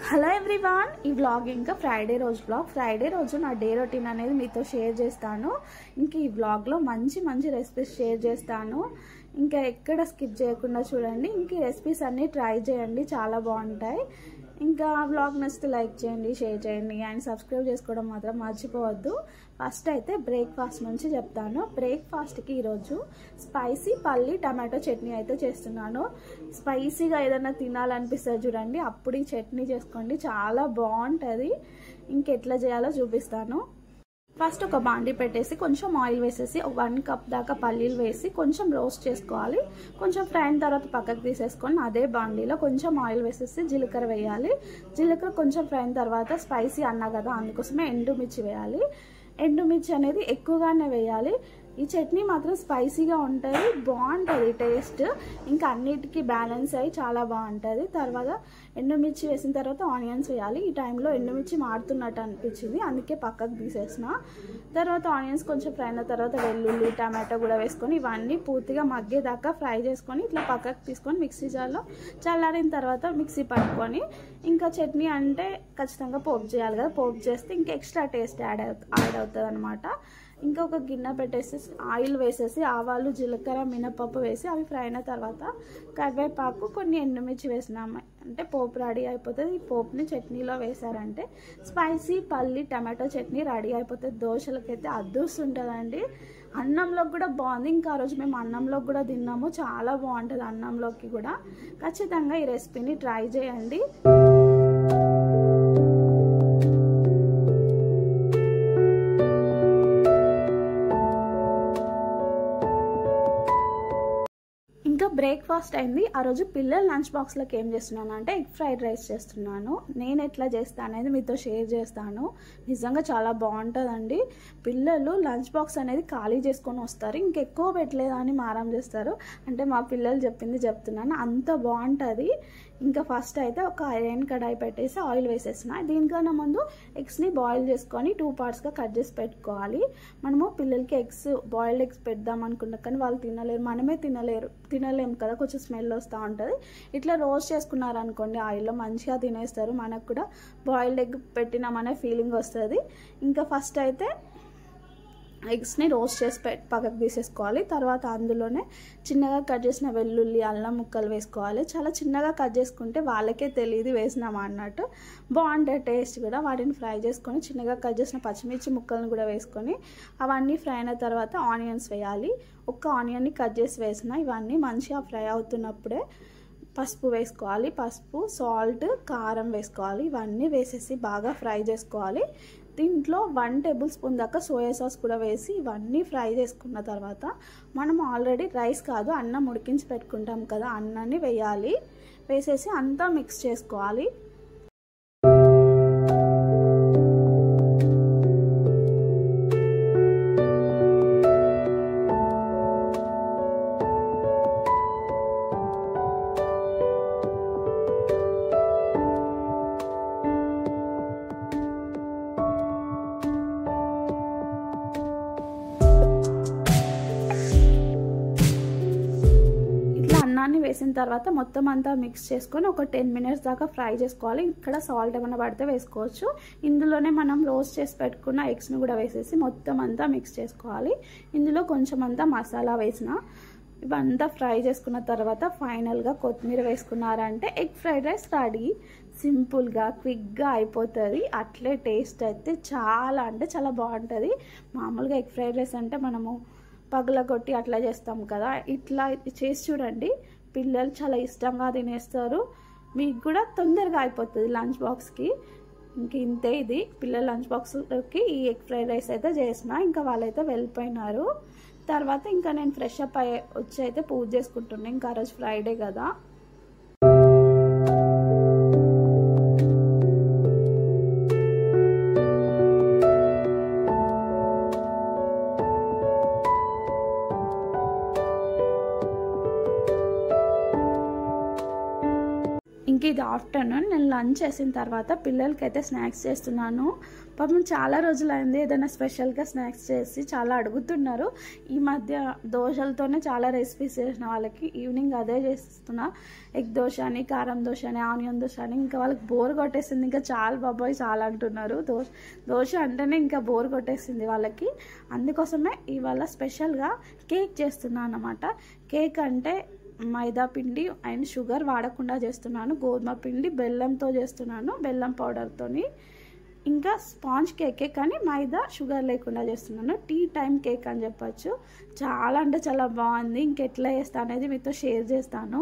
Hello everyone, ఈ vlog ఇంకా Friday రోజు నా డే రొటీన్ అనేది మీతో షేర్ చేస్తాను. ఇంకా ఈ వ్లాగ్లో మంచి రెసిపీస్ షేర్ చేస్తాను. ఇంకా ఎక్కడ స్కిప్ చేయకుండా చూడండి. ఇంక ఈ రెసిపీస్ అన్నీ ట్రై చేయండి, చాలా బాగుంటాయి. ఇంకా వ్లాగ్ నచ్చితే లైక్ చేయండి, షేర్ చేయండి అండ్ సబ్స్క్రైబ్ చేసుకోవడం మాత్రం మర్చిపోవద్దు. ఫస్ట్ అయితే బ్రేక్ఫాస్ట్ నుంచి చెప్తాను. బ్రేక్ఫాస్ట్కి ఈరోజు స్పైసీ పల్లి టమాటో చట్నీ అయితే చేస్తున్నాను. స్పైసీగా ఏదైనా తినాలనిపిస్తుంది చూడండి, అప్పుడు ఈ చట్నీ చేసుకోండి, చాలా బాగుంటుంది. ఇంకెట్లా చేయాలో చూపిస్తాను. ఫస్ట్ ఒక బాండి పెట్టేసి కొంచెం ఆయిల్ వేసేసి 1 కప్ దాకా పల్లీలు వేసి కొంచెం రోస్ట్ చేసుకోవాలి. కొంచెం ఫ్రై అయిన తర్వాత పక్కకు తీసేసుకొని అదే బాండీలో కొంచెం ఆయిల్ వేసేసి జీలకర్ర వేయాలి. జీలకర్ర కొంచెం ఫ్రై అయిన తర్వాత స్పైసీ అన్నా కదా, అందుకోసమే ఎండుమిర్చి వేయాలి. ఎండుమిర్చి అనేది ఎక్కువగానే వేయాలి. ఈ చట్నీ మాత్రం స్పైసీగా ఉంటుంది, బాగుంటుంది టేస్ట్. ఇంకా అన్నిటికీ బ్యాలెన్స్ అయ్యి చాలా బాగుంటుంది. తర్వాత ఎండుమిర్చి వేసిన తర్వాత ఆనియన్స్ వేయాలి. ఈ టైంలో ఎండుమిర్చి మారుతున్నట్టు అనిపించింది, అందుకే పక్కకు తీసేసిన. తర్వాత ఆనియన్స్ కొంచెం ఫ్రై అయిన తర్వాత వెల్లుల్లి టమాటో కూడా వేసుకొని ఇవన్నీ పూర్తిగా మగ్గేదాకా ఫ్రై చేసుకొని ఇట్లా పక్కకు తీసుకొని మిక్సీ జార్లో చల్లారిన తర్వాత మిక్సీ పట్టుకొని, ఇంకా చట్నీ అంటే ఖచ్చితంగా పోపు చేయాలి కదా, పోపు చేస్తే ఇంకా ఎక్స్ట్రా టేస్ట్ యాడ్ అవుతుంది అనమాట. ఇంకా ఒక గిన్నె పెట్టేసి ఆయిల్ వేసేసి ఆవాలు జీలకర్ర మినపప్పు వేసి అవి ఫ్రై అయిన తర్వాత కరివేపాకు కొన్ని ఎండుమిర్చి వేసినాము అంటే పోపు రెడీ అయిపోతుంది. ఈ పోపుని చట్నీలో వేసారంటే స్పైసీ పల్లి టమాటో చట్నీ రెడీ అయిపోతుంది. దోశలకైతే అద్దుస్తుంటుందండి, అన్నంలోకి కూడా బాగుంది. ఇంకా ఆ రోజు మేము అన్నంలోకి కూడా తిన్నాము, చాలా బాగుంటుంది అన్నంలోకి కూడా. ఖచ్చితంగా ఈ రెసిపీని ట్రై చేయండి. ఇంకా బ్రేక్ఫాస్ట్ అయింది. ఆ రోజు పిల్లల లంచ్ బాక్స్లోకి ఏం చేస్తున్నాను అంటే ఎగ్ ఫ్రైడ్ రైస్ చేస్తున్నాను. నేను ఎట్లా చేస్తాను అనేది మీతో షేర్ చేస్తాను. నిజంగా చాలా బాగుంటుందండి. పిల్లలు లంచ్ బాక్స్ అనేది ఖాళీ చేసుకొని వస్తారు, ఇంకెక్కువ పెట్టలేదా అని మారం చేస్తారు. అంటే మా పిల్లలు చెప్తున్నాను, అంత బాగుంటుంది. ఇంకా ఫస్ట్ అయితే ఒక ఐరన్ కడాయి పెట్టేసి ఆయిల్ వేసేసిన. దీనికన్నా ముందు ఎగ్స్ని బాయిల్ చేసుకొని 2 పార్ట్స్గా కట్ చేసి పెట్టుకోవాలి. మనము పిల్లలకి బాయిల్డ్ ఎగ్స్ పెడదాం అనుకుంటాం కానీ వాళ్ళు తినలేరు, మనమే తినలేము కదా, కొంచెం స్మెల్ వస్తూ ఉంటుంది. ఇట్లా రోస్ట్ చేసుకున్నారనుకోండి ఆయిల్లో మంచిగా తినేస్తారు, మనకు కూడా బాయిల్డ్ ఎగ్ పెట్టినామనే ఫీలింగ్ వస్తుంది. ఇంకా ఫస్ట్ అయితే ఎగ్స్ని రోస్ట్ చేసి పక్కకు తీసేసుకోవాలి. తర్వాత అందులోనే చిన్నగా కట్ చేసిన వెల్లుల్లి అల్లం ముక్కలు వేసుకోవాలి. చాలా చిన్నగా కట్ చేసుకుంటే వాళ్ళకే తెలియదు వేసినామా అన్నట్టు, బాగుంటుంది టేస్ట్ కూడా. వాటిని ఫ్రై చేసుకొని చిన్నగా కట్ చేసిన పచ్చిమిర్చి ముక్కలను కూడా వేసుకొని అవన్నీ ఫ్రై అయిన తర్వాత ఆనియన్స్ వేయాలి. ఒక్క ఆనియన్ని కట్ చేసి వేసిన. ఇవన్నీ మంచిగా ఫ్రై అవుతున్నప్పుడే పసుపు వేసుకోవాలి. పసుపు, సాల్ట్, కారం వేసుకోవాలి. ఇవన్నీ వేసేసి బాగా ఫ్రై చేసుకోవాలి. దీంట్లో 1 టేబుల్ స్పూన్ దాకా సోయా సాస్ కూడా వేసి ఇవన్నీ ఫ్రై చేసుకున్న తర్వాత మనం ఆల్రెడీ రైస్ కాదు అన్నం ఉడికించి పెట్టుకుంటాం కదా, అన్నాన్ని వేయాలి. వేసేసి అంతా మిక్స్ చేసుకోవాలి. అన్నాన్ని వేసిన తర్వాత మొత్తం అంతా మిక్స్ చేసుకొని ఒక 10 మినిట్స్ దాకా ఫ్రై చేసుకోవాలి. ఇక్కడ సాల్ట్ ఏమైనా పడితే వేసుకోవచ్చు. ఇందులోనే మనం రోస్ట్ చేసి పెట్టుకున్న ఎగ్స్ని కూడా వేసేసి మొత్తం అంతా మిక్స్ చేసుకోవాలి. ఇందులో కొంచెం అంతా మసాలా వేసిన. ఇవంతా ఫ్రై చేసుకున్న తర్వాత ఫైనల్గా కొత్తిమీర వేసుకున్నారంటే ఎగ్ ఫ్రైడ్ రైస్ రెడీ. సింపుల్గా క్విక్గా అయిపోతుంది. అట్లే టేస్ట్ అయితే చాలా అంటే చాలా బాగుంటుంది. మామూలుగా ఎగ్ ఫ్రైడ్ రైస్ అంటే మనము పగలగొట్టి అట్లా చేస్తాం కదా, ఇట్లా చేసి చూడండి, పిల్లలు చాలా ఇష్టంగా తినేస్తారు. మీకు కూడా తొందరగా అయిపోతుంది లంచ్ బాక్స్కి. ఇంక ఇంతే, ఇది పిల్లల లంచ్ బాక్స్కి ఈ ఎగ్ ఫ్రైడ్ రైస్ అయితే చేసిన. ఇంకా వాళ్ళైతే వెళ్ళిపోయినారు. తర్వాత ఇంకా నేను ఫ్రెష్ అప్ వచ్చి అయితే పూజ చేసుకుంటున్నాను. ఇంకా ఆ రోజు ఫ్రైడే కదా. ఇంక ఇది ఆఫ్టర్నూన్ నేను నేను లంచ్ చేసిన తర్వాత పిల్లలకైతే స్నాక్స్ చేస్తున్నాను. పాపం చాలా రోజులైంది ఏదైనా స్పెషల్గా స్నాక్స్ చేసి, చాలా అడుగుతున్నారు. ఈ మధ్య దోశలతోనే చాలా రెసిపీస్ చేసిన వాళ్ళకి, ఈవినింగ్ అదే చేస్తున్నా. ఎగ్ దోశ అని, కారం దోశ అని, ఆనియన్ దోశ అని. ఇంకా వాళ్ళకి బోర్ కొట్టేసింది. ఇంకా చాలా బాబాయ్ చాలా అంటున్నారు. దోశ అంటేనే ఇంకా బోర్ కొట్టేసింది వాళ్ళకి. అందుకోసమే ఇవాళ స్పెషల్గా కేక్ చేస్తున్నాను అన్నమాట. కేక్ అంటే మైదా పిండి అండ్ షుగర్ వాడకుండా చేస్తున్నాను. గోధుమ పిండి బెల్లంతో చేస్తున్నాను, బెల్లం పౌడర్తోని. ఇంకా స్పాంజ్ కేకే కానీ మైదా షుగర్ లేకుండా చేస్తున్నాను. టీ టైం కేక్ అని చెప్పచ్చు. చాలా అంటే చాలా బాగుంది. ఇంకెట్లా చేస్తా అనేది మీతో షేర్ చేస్తాను.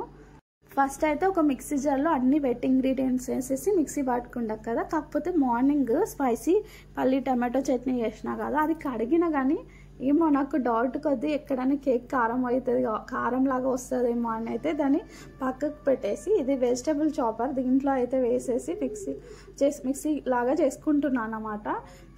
ఫస్ట్ అయితే ఒక మిక్సీ జార్లో అన్ని వెట్ ఇంగ్రీడియంట్స్ వేసేసి మిక్సీ పట్టుకుంటాం కదా. కాకపోతే మార్నింగ్ స్పైసీ పల్లి టమాటో చట్నీ చేసినా కదా, అది కడిగినా కానీ ఏమో నాకు డౌట్ కొద్దీ ఎక్కడైనా కేక్ కారం అవుతుంది, కారం లాగా వస్తుందేమో అని అయితే దాన్ని పక్కకు పెట్టేసి, ఇది వెజిటబుల్ చాపర్ దీంట్లో అయితే వేసేసి మిక్సీ లాగా చేసుకుంటున్నాను అన్నమాట.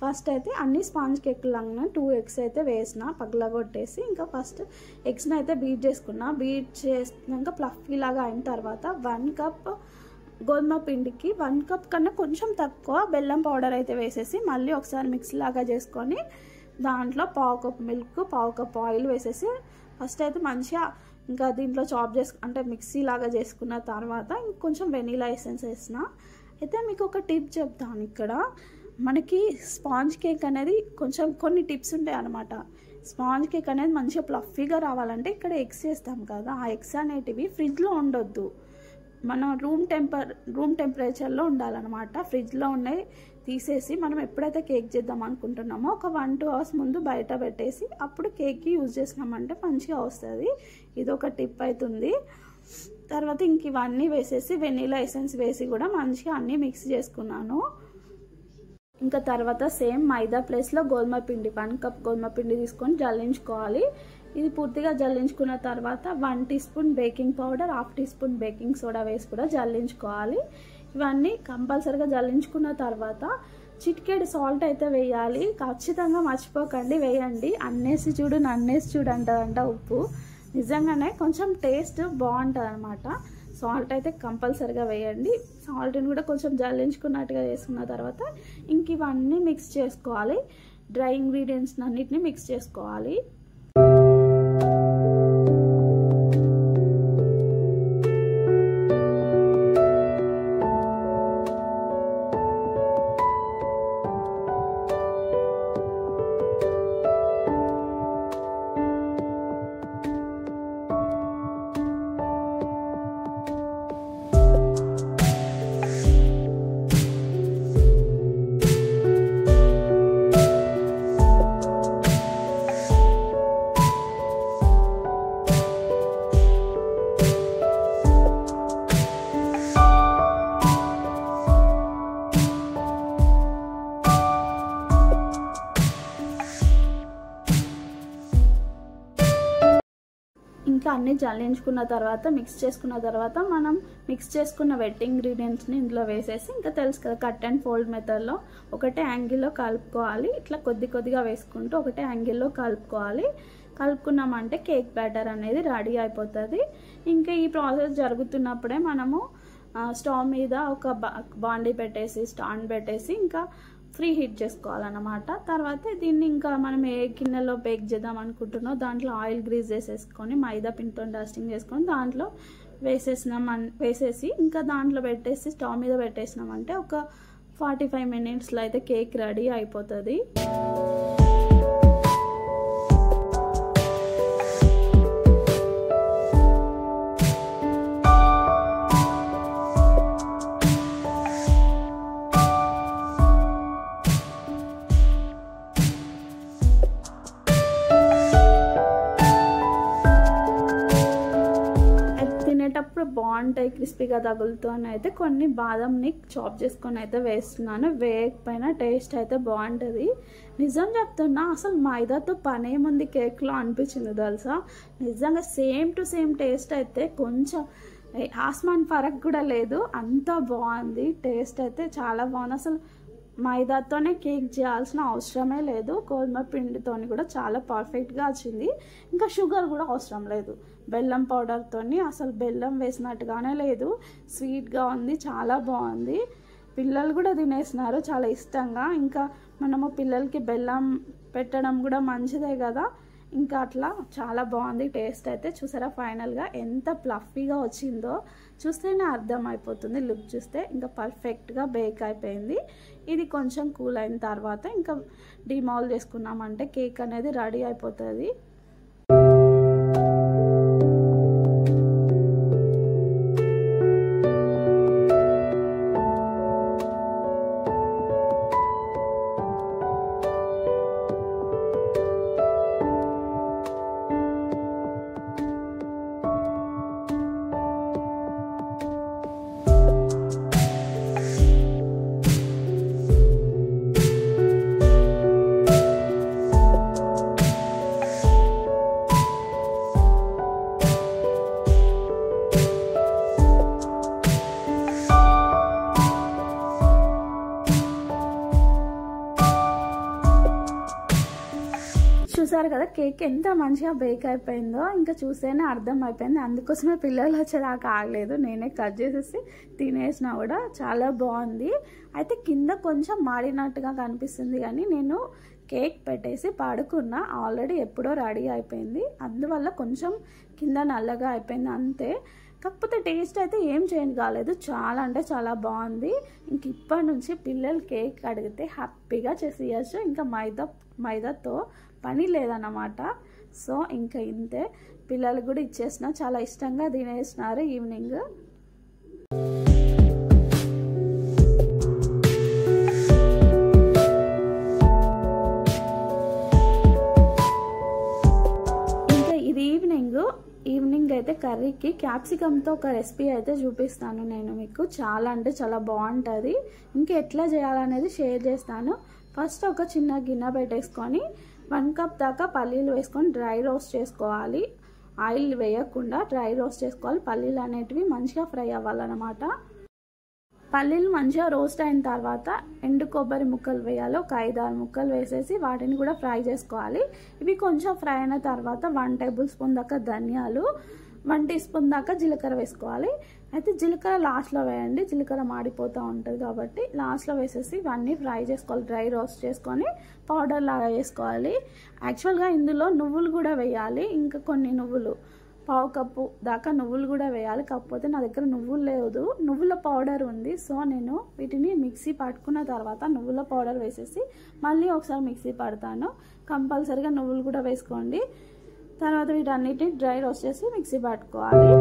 ఫస్ట్ అయితే అన్ని స్పాంజ్ కేక్ లాగా 2 eggs అయితే వేసిన పగలగొట్టేసి. ఇంకా ఫస్ట్ ఎగ్స్ని అయితే బీట్ చేసుకున్నా. బీట్ చేసినాక ఫ్లఫీ లాగా అయిన తర్వాత 1 cup గోధుమ పిండికి 1 cup కన్నా కొంచెం తక్కువ బెల్లం పౌడర్ అయితే వేసేసి మళ్ళీ ఒకసారి మిక్సీ లాగా చేసుకొని దాంట్లో 1/2 cup మిల్క్, 1/2 cup ఆయిల్ వేసేసి ఫస్ట్ అయితే మంచిగా ఇంకా దీంట్లో అంటే మిక్సీ లాగా చేసుకున్న తర్వాత ఇంకొంచెం వెనీలా ఎసెన్స్ వేసిన. అయితే మీకు ఒక టిప్ చెప్తాను. ఇక్కడ మనకి స్పాంజ్ కేక్ అనేది కొన్ని టిప్స్ ఉంటాయి అన్నమాట. స్పాంజ్ కేక్ అనేది మంచిగా ఫ్లఫీగా రావాలంటే ఇక్కడ ఎగ్స్ వేస్తాం కదా, ఆ ఎగ్స్ అనేటివి ఫ్రిడ్జ్లో ఉండొద్దు. మనం రూమ్ టెంపరేచర్లో ఉండాలన్నమాట. ఫ్రిడ్జ్లో ఉన్నాయి తీసేసి మనం ఎప్పుడైతే కేక్ చేద్దాం అనుకుంటున్నామో ఒక 1-2 hours ముందు బయట పెట్టేసి అప్పుడు కేక్కి యూజ్ చేసినామంటే మంచిగా వస్తుంది. ఇది ఒక టిప్ అవుతుంది. తర్వాత ఇంక ఇవన్నీ వేసేసి వెనీలా ఎసెన్స్ వేసి కూడా మంచిగా అన్నీ మిక్స్ చేసుకున్నాను. ఇంకా తర్వాత సేమ్ మైదా ప్లేస్లో గోధుమ పిండి 1 cup గోధుమ పిండి తీసుకొని జల్లించుకోవాలి. ఇది పూర్తిగా జల్లించుకున్న తర్వాత 1 teaspoon baking powder, 1/2 teaspoon baking soda వేసి కూడా జల్లించుకోవాలి. ఇవన్నీ కంపల్సరీగా జల్లించుకున్న తర్వాత చిటికెడు సాల్ట్ అయితే వేయాలి. ఖచ్చితంగా మర్చిపోకండి, వేయండి. నన్నేసి చూడు అంటదంట ఉప్పు. నిజంగానే కొంచెం టేస్ట్ బాగుంటుంది అనమాట. సాల్ట్ అయితే కంపల్సరీగా వేయండి. సాల్ట్ని కూడా కొంచెం జల్లించుకున్నట్టుగా వేసుకున్న తర్వాత ఇంక ఇవన్నీ మిక్స్ చేసుకోవాలి. డ్రై ఇంగ్రీడియంట్స్ అన్నిటిని మిక్స్ చేసుకోవాలి. ఇంకా అన్నీ జల్లించుకున్న తర్వాత మనం మిక్స్ చేసుకున్న వెట్ ఇంగ్రీడియంట్స్ని ఇందులో వేసేసి ఇంకా తెలుసు కదా కట్ అండ్ ఫోల్డ్ మెథడ్లో ఒకటే యాంగిల్లో కలుపుకోవాలి. ఇట్లా కొద్దిగా వేసుకుంటూ ఒకటే యాంగిల్లో కలుపుకున్నామంటే కేక్ బ్యాటర్ అనేది రెడీ అయిపోతుంది. ఇంకా ఈ ప్రాసెస్ జరుగుతున్నప్పుడే మనము స్టవ్ మీద ఒక బాండీ పెట్టేసి స్టాండ్ పెట్టేసి ఇంకా ఫ్రీ హీట్ చేసుకోవాలన్నమాట. తర్వాత దీన్ని ఇంకా మనం ఏ గిన్నెలో బేక్ చేద్దాం అనుకుంటున్నో దాంట్లో ఆయిల్ గ్రీజ్ చేసేసుకొని మైదా పిండితో డస్టింగ్ చేసుకొని దాంట్లో వేసేసి ఇంకా దాంట్లో పెట్టేసి స్టవ్ మీద పెట్టేసినామంటే ఒక 45 minutesలో అయితే కేక్ రెడీ అయిపోతుంది. తినేటప్పుడు బాగుంటాయి, క్రిస్పీగా తగులుతూ అని అయితే కొన్ని బాదంని చాప్ చేసుకొని అయితే వేస్తున్నాను. వేయకపోయినా టేస్ట్ అయితే బాగుంటుంది. నిజం చెప్తున్నా, అసలు మైదాతో పని ఏముంది కేక్లో అనిపించింది తెలుసా. నిజంగా సేమ్ టు సేమ్ టేస్ట్ అయితే కొంచెం ఆస్మాన్ ఫరక్ కూడా లేదు, అంత బాగుంది. టేస్ట్ అయితే చాలా బాగుంది. అసలు మైదాతోనే కేక్ చేయాల్సిన అవసరమే లేదు, గోధుమ పిండితో కూడా చాలా పర్ఫెక్ట్గా వచ్చింది. ఇంకా షుగర్ కూడా అవసరం లేదు, బెల్లం పౌడర్తో అసలు బెల్లం వేసినట్టుగానే లేదు, స్వీట్గా ఉంది, చాలా బాగుంది. పిల్లలు కూడా తినేస్తున్నారు చాలా ఇష్టంగా. ఇంకా మనము పిల్లలకి బెల్లం పెట్టడం కూడా మంచిదే కదా, ఇంకా అట్లా చాలా బాగుంది టేస్ట్ అయితే. చూసారా ఫైనల్గా ఎంత ఫ్లఫీగా వచ్చిందో చూస్తేనే అర్థమైపోతుంది, లుక్ చూస్తే. ఇంకా పర్ఫెక్ట్గా బేక్ అయిపోయింది. ఇది కొంచెం కూల్ అయిన తర్వాత ఇంకా డిమాల్ చేసుకున్నామంటే కేక్ అనేది రెడీ అయిపోతుంది. చూసారు కదా కేక్ ఎంత మంచిగా బేక్ అయిపోయిందో, ఇంకా చూస్తేనే అర్థం అయిపోయింది. అందుకోసమే పిల్లలు వచ్చేదాకా ఆగలేదు, నేనే కట్ చేసేసి తినేసినా కూడా. చాలా బాగుంది. అయితే కింద కొంచెం మాడినట్టుగా కనిపిస్తుంది కానీ నేను కేక్ పెట్టేసి పడుకున్నా, ఆల్రెడీ ఎప్పుడో రెడీ అయిపోయింది, అందువల్ల కొంచెం కింద నల్లగా అయిపోయింది అంతే. కాకపోతే టేస్ట్ అయితే ఏం చేంజ్ కాలేదు, చాలా అంటే చాలా బాగుంది. ఇంక ఇప్పటి నుంచి పిల్లలు కేక్ అడిగితే హ్యాపీగా చేసేయచ్చు, ఇంకా మైదాతో పని లేదన్నమాట. సో ఇంకా ఇంతే, పిల్లలు కూడా ఇచ్చేసిన, చాలా ఇష్టంగా తినేసినారు ఈవినింగ్. ఇంకా ఇది ఈవినింగ్ అయితే కర్రీకి క్యాప్సికమ్తో ఒక రెసిపీ అయితే చూపిస్తాను నేను మీకు. చాలా అంటే చాలా బాగుంటుంది. ఇంకా ఎట్లా చేయాలనేది షేర్ చేస్తాను. ఫస్ట్ ఒక చిన్న గిన్నె పెట్టేసుకొని 1 కప్ దాకా పల్లీలు వేసుకొని డ్రై రోస్ట్ చేసుకోవాలి. ఆయిల్ వేయకుండా డ్రై రోస్ట్ చేసుకోవాలి. పల్లీలు అనేటివి మంచిగా ఫ్రై అవ్వాలన్నమాట. పల్లీలు మంచిగా రోస్ట్ అయిన తర్వాత ఎండు కొబ్బరి ముక్కలు వేయాలి, ఒక 5-6 ముక్కలు వేసేసి వాటిని కూడా ఫ్రై చేసుకోవాలి. ఇవి కొంచెం ఫ్రై అయిన తర్వాత 1 టేబుల్ స్పూన్ దాకా ధనియాలు, 1 టీ స్పూన్ దాకా జీలకర్ర వేసుకోవాలి. అయితే జీలకర్ర లాస్ట్లో వేయండి, జీలకర్ర మాడిపోతూ ఉంటుంది కాబట్టి లాస్ట్లో వేసేసి ఇవన్నీ ఫ్రై చేసుకోవాలి. డ్రై రోస్ట్ చేసుకొని పౌడర్ లాగా వేసుకోవాలి. యాక్చువల్గా ఇందులో నువ్వులు కూడా వేయాలి, ఇంకా కొన్ని నువ్వులు 1/2 కప్పు దాకా నువ్వులు కూడా వేయాలి. కాకపోతే నా దగ్గర నువ్వులు లేదు, నువ్వుల పౌడర్ ఉంది. సో నేను వీటిని మిక్సీ పట్టుకున్న తర్వాత నువ్వుల పౌడర్ వేసేసి మళ్ళీ ఒకసారి మిక్సీ పడతాను. కంపల్సరీగా నువ్వులు కూడా వేసుకోండి. తర్వాత వీటన్నిటిని డ్రై రోస్ట్ చేసి మిక్సీ పట్టుకోవాలి.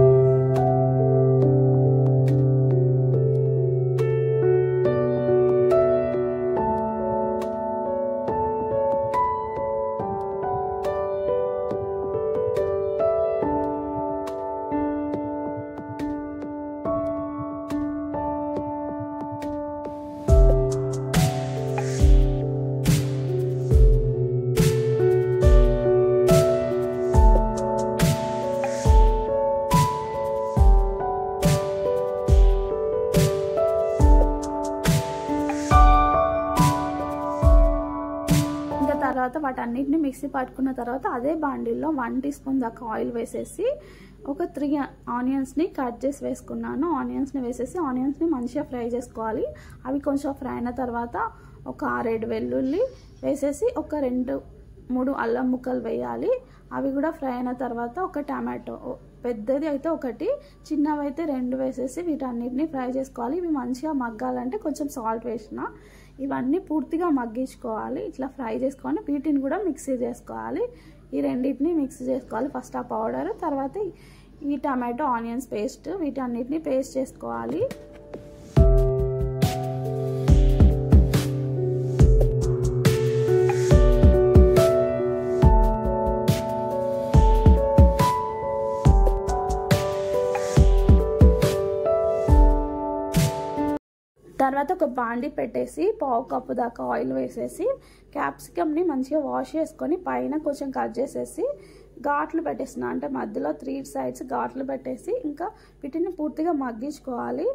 తర్వాత వాటన్నిటిని మిక్సీ పట్టుకున్న తర్వాత అదే బాండిల్లో 1 టీ స్పూన్ దాకా ఆయిల్ వేసేసి ఒక 3 ఆనియన్స్ని కట్ చేసి వేసుకున్నాను. ఆనియన్స్ని వేసేసి ఆనియన్స్ని మంచిగా ఫ్రై చేసుకోవాలి. అవి కొంచెం ఫ్రై అయిన తర్వాత ఒక 6-7 వెల్లుల్లి వేసేసి ఒక 2-3 అల్లం ముక్కలు వేయాలి. అవి కూడా ఫ్రై అయిన తర్వాత ఒక టమాటో, పెద్దది అయితే 1, చిన్నవి అయితే 2 వేసేసి వీటన్నిటిని ఫ్రై చేసుకోవాలి. ఇవి మంచిగా మగ్గాలంటే కొంచెం సాల్ట్ వేసిన ఇవన్నీ పూర్తిగా మగ్గించుకోవాలి. ఇట్లా ఫ్రై చేసుకొని వీటిని కూడా మిక్సీ చేసుకోవాలి. ఈ రెండింటిని మిక్సీ చేసుకోవాలి. ఫస్ట్ ఆ పౌడర్, తర్వాత ఈ టమాటో ఆనియన్స్ పేస్ట్, వీటన్నిటిని పేస్ట్ చేసుకోవాలి. తర్వాత ఒక బాండి పెట్టేసి 1/2 కప్పు దాకా ఆయిల్ వేసేసి క్యాప్సికమ్ని మంచిగా వాష్ చేసుకొని పైన కొంచెం కట్ చేసేసి ఘాట్లు పెట్టేసిన, అంటే మధ్యలో 3 సైడ్స్ ఘాట్లు పెట్టేసి ఇంకా వీటిని పూర్తిగా మగ్గించుకోవాలి.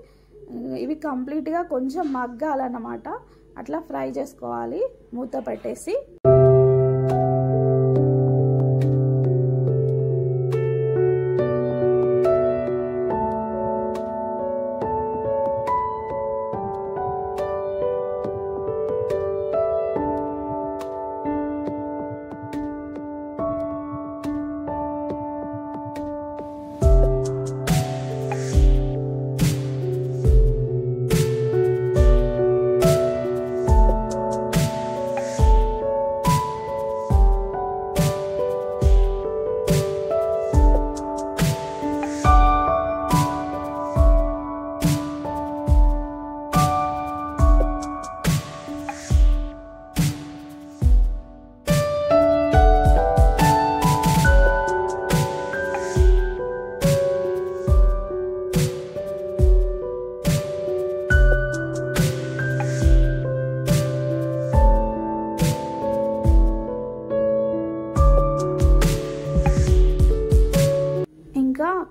ఇవి కంప్లీట్గా కొంచెం మగ్గాలన్నమాట. అట్లా ఫ్రై చేసుకోవాలి మూత పెట్టేసి.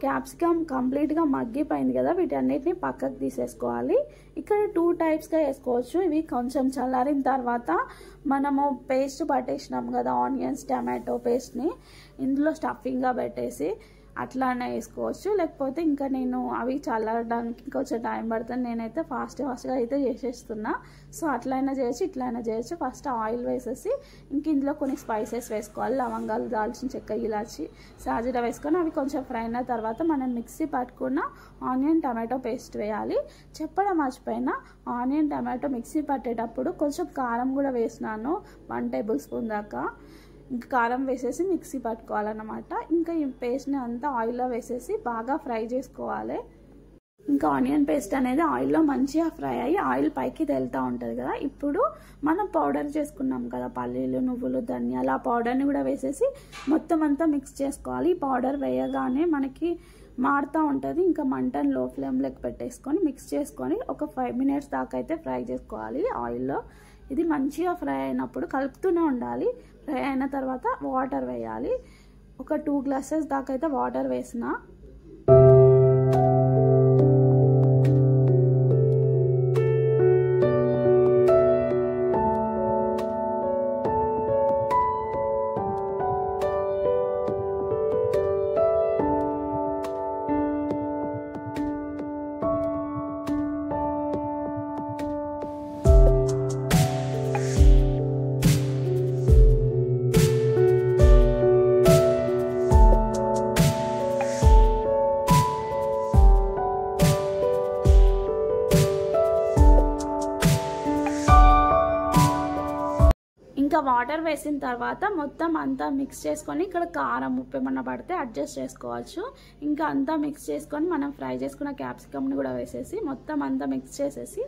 క్యాప్సికమ్ కంప్లీట్గా మగ్గిపోయింది కదా, వీటన్నిటిని పక్కకు తీసేసుకోవాలి. ఇక్కడ 2 టైప్స్గా వేసుకోవచ్చు. ఇవి కొంచెం చల్లారిన తర్వాత మనము పేస్ట్ పట్టేసినాం కదా ఆనియన్స్ టమాటో పేస్ట్ని, ఇందులో స్టఫింగ్గా పెట్టేసి అట్లానే వేసుకోవచ్చు. లేకపోతే ఇంకా నేను అవి చల్లడానికి కొంచెం టైం పడుతుంది, నేనైతే ఫాస్ట్గా అయితే చేసేస్తున్నా. సో అట్లయినా చేయొచ్చు, ఇట్లయినా చేయొచ్చు. ఫస్ట్ ఆయిల్ వేసేసి ఇంక ఇందులో కొన్ని స్పైసెస్ వేసుకోవాలి. లవంగాలు, దాల్చిన చెక్క, ఇలాచి, సాజీరా వేసుకొని అవి కొంచెం ఫ్రై అయిన తర్వాత మనం మిక్సీ పట్టుకున్న ఆనియన్ టమాటో పేస్ట్ వేయాలి. చెప్పడం మర్చిపోయినా, ఆనియన్ టమాటో మిక్సీ పట్టేటప్పుడు కొంచెం కారం కూడా వేసినాను, 1 టేబుల్ స్పూన్ దాకా. ఇంకా కారం వేసేసి మిక్సీ పట్టుకోవాలన్నమాట. ఇంకా ఈ పేస్ట్ని అంతా ఆయిల్లో వేసేసి బాగా ఫ్రై చేసుకోవాలి. ఇంకా ఆనియన్ పేస్ట్ అనేది ఆయిల్లో మంచిగా ఫ్రై అయ్యి ఆయిల్ పైకి తేలుతూ ఉంటుంది కదా, ఇప్పుడు మనం పౌడర్ చేసుకున్నాం కదా పల్లీలు, నువ్వులు, ధనియాలు, ఆ పౌడర్ని కూడా వేసేసి మొత్తం అంతా మిక్స్ చేసుకోవాలి. ఈ పౌడర్ వేయగానే మనకి మారుతూ ఉంటుంది. ఇంకా మంటను లో ఫ్లేమ్లోకి పెట్టేసుకొని మిక్స్ చేసుకొని ఒక 5 మినిట్స్ దాకా అయితే ఫ్రై చేసుకోవాలి ఆయిల్లో. ఇది మంచిగా ఫ్రై అయినప్పుడు కలుపుతూనే ఉండాలి. ఫ్రై అయిన తర్వాత వాటర్ వేయాలి. ఒక 2 గ్లాసెస్ దాకా అయితే వాటర్ వేసిన. ఇంకా వాటర్ వేసిన తర్వాత మొత్తం అంతా మిక్స్ చేసుకొని ఇక్కడ కారం, ఉప్పు ఏమన్నా పడితే అడ్జస్ట్ చేసుకోవచ్చు. ఇంకా అంతా మిక్స్ చేసుకొని మనం ఫ్రై చేసుకున్న క్యాప్సికమ్ని కూడా వేసేసి మొత్తం అంతా మిక్స్ చేసేసి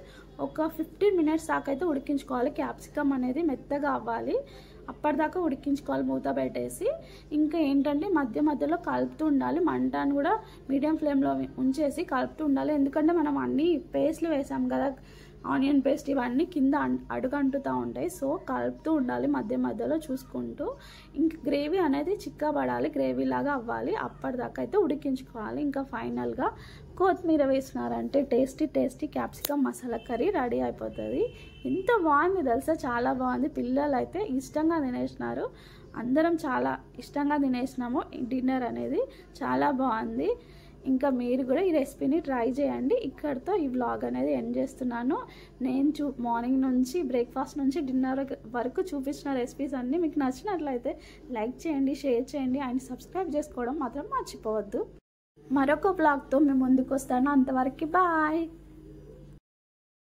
ఒక 15 మినిట్స్ దాకా అయితే ఉడికించుకోవాలి. క్యాప్సికమ్ అనేది మెత్తగా అవ్వాలి, అప్పటిదాకా ఉడికించుకోవాలి మూత పెట్టేసి. ఇంకా ఏంటంటే మధ్యలో కలుపుతూ ఉండాలి. మంటను కూడా మీడియం ఫ్లేమ్లో ఉంచేసి కలుపుతూ ఉండాలి. ఎందుకంటే మనం అన్ని పేస్ట్లు వేసాం కదా, ఆనియన్ పేస్ట్, ఇవన్నీ కింద అడుగంటుతూ ఉంటాయి. సో కలుపుతూ ఉండాలి మధ్యలో చూసుకుంటూ. ఇంక గ్రేవీ అనేది చిక్కబడాలి, గ్రేవీ లాగా అవ్వాలి, అప్పటిదాకా అయితే ఉడికించుకోవాలి. ఇంకా ఫైనల్గా కొత్తిమీర వేసినారంటే tasty capsicum masala curry ready అయిపోతుంది. ఎంత బాగుంది తెలుసా, చాలా బాగుంది. పిల్లలు అయితే ఇష్టంగా తినేసినారు, అందరం చాలా ఇష్టంగా తినేసినాము. డిన్నర్ అనేది చాలా బాగుంది. ఇంకా మీరు కూడా ఈ రెసిపీని ట్రై చేయండి. ఇక్కడితో ఈ వ్లాగ్ అనేది ఎండ్ చేస్తున్నాను. నేను మార్నింగ్ నుంచి బ్రేక్ఫాస్ట్ నుంచి డిన్నర్ వరకు చూపించిన రెసిపీస్ అన్నీ మీకు నచ్చినట్లయితే లైక్ చేయండి, షేర్ చేయండి అండ్ సబ్స్క్రైబ్ చేసుకోవడం మాత్రం మర్చిపోవద్దు. మరొక వ్లాగ్తో మేము ముందుకు వస్తాను. అంతవరకు బాయ్.